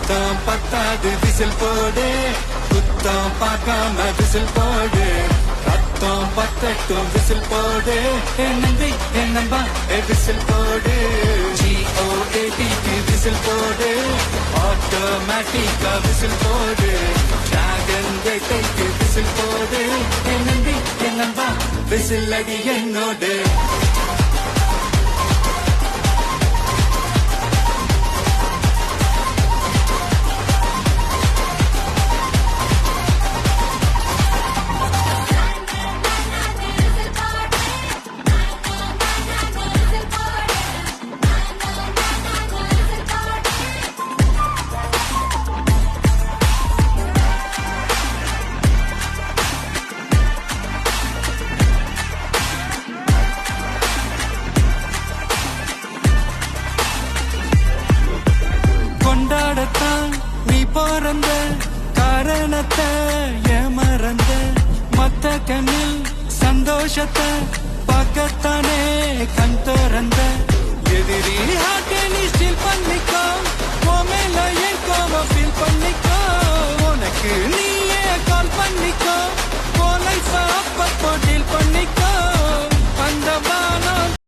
சத்தம் பத்தாது விசில் போடு, குத்தம் பார்க்காம விசில் போடு. ரத்தம் பத்தட்டும் விசில் போடு, என் நம்பி என் நம்பா விசில் போடு. GOATக்கு விசில் போடு, ஆட்டோமேட்டிக்கா விசில் போடு. டிராகன் வேட்டைக்கு விசில் போடு, என் நம்பி என் நம்பா விசில் அடி என்னோடு. கொண்டாடத்தான் நீ பிறந்த காரணத்தை ஏமறந்த, மத்த கண்ணில் சந்தோஷத்தை பார்க்கத்தானே கண் திறந்த. எதிரி